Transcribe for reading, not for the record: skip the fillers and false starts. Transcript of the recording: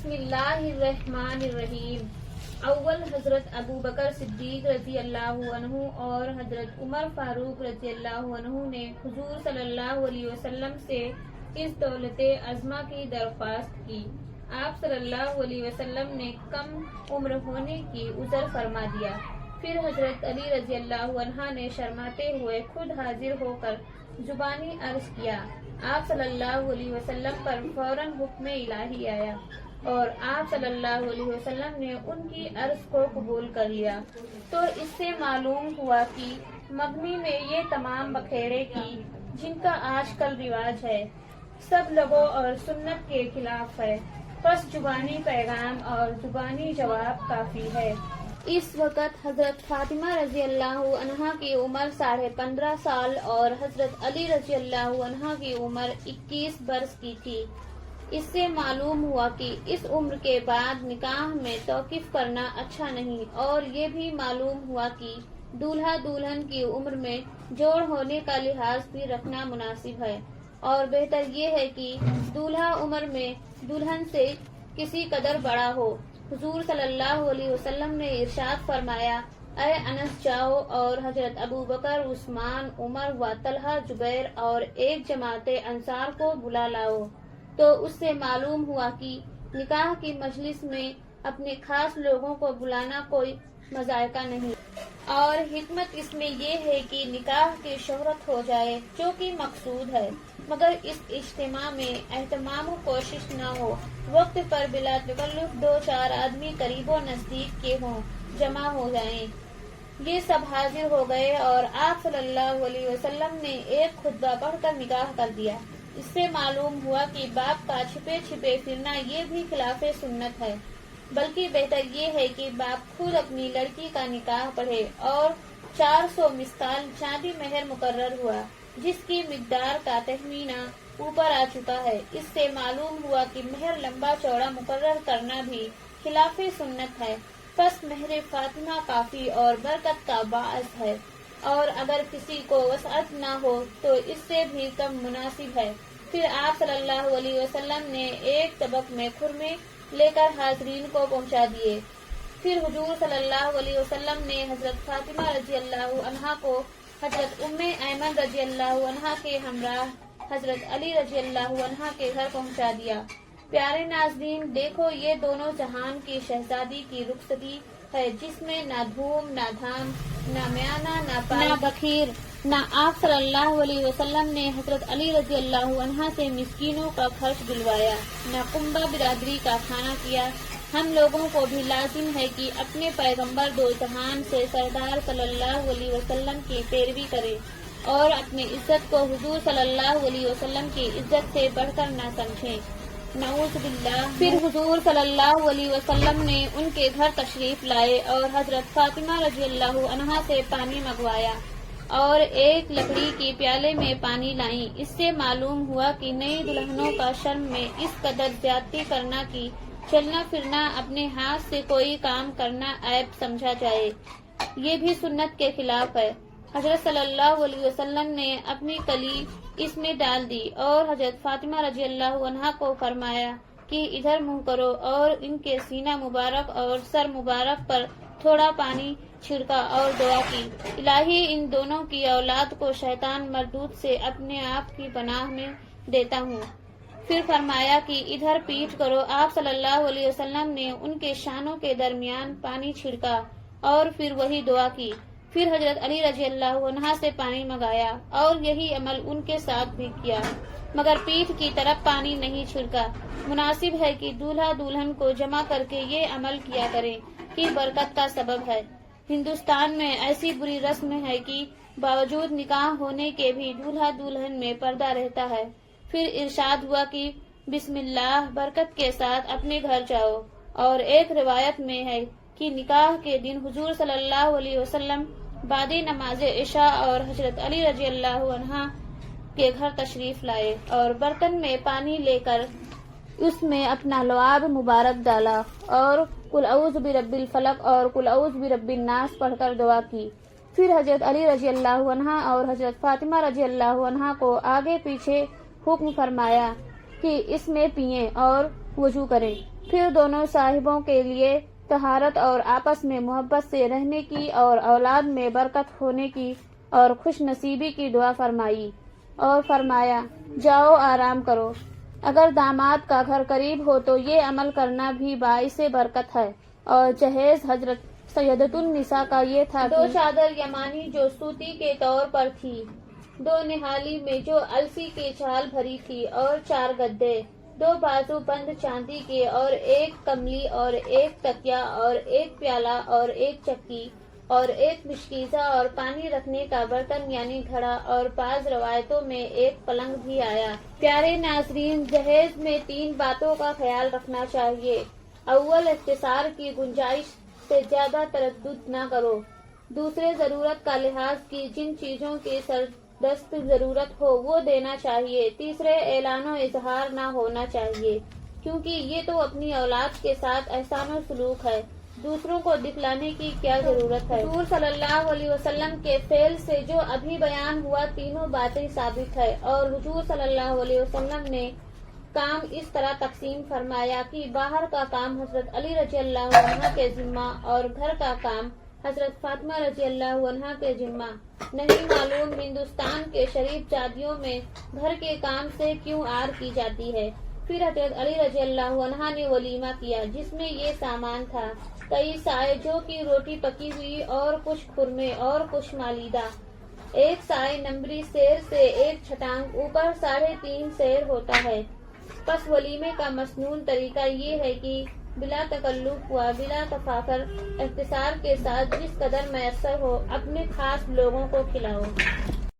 بسم اللہ الرحمن الرحیم۔ اول حضرت ابو بکر صدیق رضی اللہ عنہ اور حضرت عمر فاروق رضی اللہ عنہ نے حضور صلی اللہ علیہ وسلم سے اس دولت عظمہ کی درخواست کی۔ آپ صلی اللہ علیہ وسلم نے کم عمر ہونے کی عذر فرما دیا۔ پھر حضرت علی رضی اللہ عنہ نے شرماتے ہوئے خود حاضر ہو کر زبانی عرض کیا۔ آپ صلی اللہ علیہ وسلم پر فوراً حکم الہی آیا اور آپ صلی اللہ علیہ وسلم نے ان کی عرض کو قبول کر لیا۔ تو اس سے معلوم ہوا کہ مغنی میں یہ تمام بکھیرے کی جن کا آج کل رواج ہے سب لغو اور سنت کے خلاف ہے، بس زبانی پیغام اور زبانی جواب کافی ہے۔ اس وقت حضرت فاطمہ رضی اللہ عنہا کی عمر 15.5 سال اور حضرت علی رضی اللہ عنہ کی عمر 21 برس کی تھی۔ اس سے معلوم ہوا کہ اس عمر کے بعد نکاح میں توقف کرنا اچھا نہیں، اور یہ بھی معلوم ہوا کہ دولہا دلہن کی عمر میں جوڑ ہونے کا لحاظ بھی رکھنا مناسب ہے، اور بہتر یہ ہے کہ دولہا عمر میں دلہن سے کسی قدر بڑا ہو۔ حضور صلی اللہ علیہ وسلم نے ارشاد فرمایا، اے انس جاؤ اور حضرت ابو بکر، عثمان، عمر و طلحہ، زبیر اور ایک جماعت انصار کو بلا لاؤ۔ تو اس سے معلوم ہوا کہ نکاح کی مجلس میں اپنے خاص لوگوں کو بلانا کوئی مذائقہ نہیں، اور حکمت اس میں یہ ہے کہ نکاح کی شہرت ہو جائے جو کہ مقصود ہے، مگر اس اجتماع میں اہتمام و کوشش نہ ہو، وقت پر بلا تکلف 2-4 آدمی قریب و نزدیک کے ہوں، جمع ہو جائیں۔ یہ سب حاضر ہو گئے اور آپ صلی اللہ علیہ وسلم نے ایک خطبہ پڑھ کر نکاح کر دیا۔ اس سے معلوم ہوا کہ باپ کا چھپے چھپے پھرنا یہ بھی خلاف سنت ہے، بلکہ بہتر یہ ہے کہ باپ خود اپنی لڑکی کا نکاح پڑھے، اور 400 مثقال چاندی مہر مقرر ہوا، جس کی مقدار کا تخمینہ اوپر آ چکا ہے۔ اس سے معلوم ہوا کہ مہر لمبا چوڑا مقرر کرنا بھی خلاف سنت ہے، پس مہر فاطمہ کافی اور برکت کا باعث ہے، اور اگر کسی کو وسعت نہ ہو تو اس سے بھی کم مناسب ہے۔ پھر آپ صلی اللہ علیہ وسلم نے ایک طبق میں خرمے لے کر حاضرین کو پہنچا دیے۔ پھر حضور صلی اللہ علیہ وسلم نے حضرت فاطمہ رضی اللہ عنہا کو حضرت ام ایمن رضی اللہ عنہا کے ہمراہ حضرت علی رضی اللہ عنہا کے گھر پہنچا دیا۔ پیارے ناظرین، دیکھو یہ دونوں جہان کی شہزادی کی رخصتی ہے، جس میں نہ دھوم نہ دھام، نہ میانہ نہ بخیر۔ نہ آپ صلی اللہ علیہ وسلم نے حضرت علی رضی اللہ عنہ سے مسکینوں کا خرچ دلوایا، نہ کنبہ برادری کا کھانا کیا۔ ہم لوگوں کو بھی لازم ہے کہ اپنے پیغمبر دو جہان سے سردار صلی اللہ علیہ وسلم کی پیروی کرے، اور اپنی عزت کو حضور صلی اللہ علیہ وسلم کی عزت سے بڑھ کر نہ سمجھیں، نعوذ باللہ۔ پھر حضور صلی اللہ علیہ وسلم نے ان کے گھر تشریف لائے اور حضرت فاطمہ رضی اللہ عنہا سے پانی منگوایا اور ایک لکڑی کی پیالے میں پانی لائیں۔ اس سے معلوم ہوا کہ نئی دلہنوں کا شرم میں اس قدر زیادتی کرنا کہ چلنا پھرنا، اپنے ہاتھ سے کوئی کام کرنا عیب سمجھا جائے، یہ بھی سنت کے خلاف ہے۔ حضرت صلی اللہ علیہ وسلم نے اپنی کلی اس میں ڈال دی اور حضرت فاطمہ رضی اللہ عنہا کو فرمایا کہ ادھر منہ کرو، اور ان کے سینہ مبارک اور سر مبارک پر تھوڑا پانی چھڑکا اور دعا کی، الہی ان دونوں کی اولاد کو شیطان مردود سے اپنے آپ کی پناہ میں دیتا ہوں۔ پھر فرمایا کہ ادھر پیٹھ کرو۔ آپ صلی اللہ علیہ وسلم نے ان کے شانوں کے درمیان پانی چھڑکا اور پھر وہی دعا کی۔ پھر حضرت علی رضی اللہ عنہ سے پانی منگایا اور یہی عمل ان کے ساتھ بھی کیا، مگر پیٹھ کی طرف پانی نہیں چھڑکا۔ مناسب ہے کہ دولہا دلہن کو جمع کر کے یہ عمل کیا کرے کہ برکت کا سبب ہے۔ ہندوستان میں ایسی بری رسم ہے کہ باوجود نکاح ہونے کے بھی دولہا دلہن میں پردہ رہتا ہے۔ پھر ارشاد ہوا کہ بسم اللہ، برکت کے ساتھ اپنے گھر جاؤ، اور ایک روایت میں ہے کہ نکاح کے دن حضور صلی اللہ علیہ وسلم بعد نماز عشاء اور حضرت علی رضی اللہ عنہ کے گھر تشریف لائے اور برتن میں پانی لے کر اس میں اپنا لعاب مبارک ڈالا اور قل اعوذ برب الفلق اور قل اعوذ برب الناس پڑھ کر دعا کی۔ پھر حضرت علی رضی اللہ عنہ اور حضرت فاطمہ رضی اللہ عنہ کو آگے پیچھے حکم فرمایا کہ اس میں پئیں اور وضو کریں۔ پھر دونوں صاحبوں کے لیے طہارت اور آپس میں محبت سے رہنے کی اور اولاد میں برکت ہونے کی اور خوش نصیبی کی دعا فرمائی اور فرمایا جاؤ آرام کرو۔ اگر داماد کا گھر قریب ہو تو یہ عمل کرنا بھی باعث برکت ہے۔ اور جہیز حضرت سیدۃ النساء کا یہ تھا کہ 2 چادر یمانی جو سوتی کے طور پر تھی، 2 نہالی میں جو السی کی چھال بھری تھی اور 4 گدے، 2 بازو بند چاندی کے اور 1 کملی اور 1 تکیا اور 1 پیالہ اور 1 چکی اور 1 مشکیزہ اور پانی رکھنے کا برتن یعنی گھڑا، اور بعض روایتوں میں 1 پلنگ بھی آیا۔ پیارے ناظرین، جہیز میں 3 باتوں کا خیال رکھنا چاہیے۔ اول، اختصار کی گنجائش سے زیادہ تردد نہ کرو۔ دوسرے، ضرورت کا لحاظ کی جن چیزوں کی سردست ضرورت ہو وہ دینا چاہیے۔ تیسرے، اعلان و اظہار نہ ہونا چاہیے، کیونکہ یہ تو اپنی اولاد کے ساتھ احسان و سلوک ہے، دوسروں کو دکھلانے کی کیا ضرورت ہے۔ حضور صلی اللہ علیہ وسلم کے فعل سے جو ابھی بیان ہوا تینوں باتیں ثابت ہے، اور حضور صلی اللہ علیہ وسلم نے کام اس طرح تقسیم فرمایا کہ باہر کا کام حضرت علی رضی اللہ عنہ کے ذمہ اور گھر کا کام حضرت فاطمہ رضی اللہ عنہا کے ذمہ۔ نہیں معلوم ہندوستان کے شریف زادیوں میں گھر کے کام سے کیوں عار کی جاتی ہے۔ پھر حضرت علی رضی اللہ عنہا نے ولیمہ کیا جس میں یہ سامان تھا: کئی سائے جو کہ روٹی پکی ہوئی اور کچھ خرمے اور کچھ مالیدہ، 1 سائے نمبری سیر سے 1 چھٹانگ اوپر 3.5 سیر ہوتا ہے۔ پس ولیمے کا مسنون طریقہ یہ ہے کہ بلا تکلف و بلا تفاخر اختصار کے ساتھ جس قدر میسر ہو اپنے خاص لوگوں کو کھلاؤ۔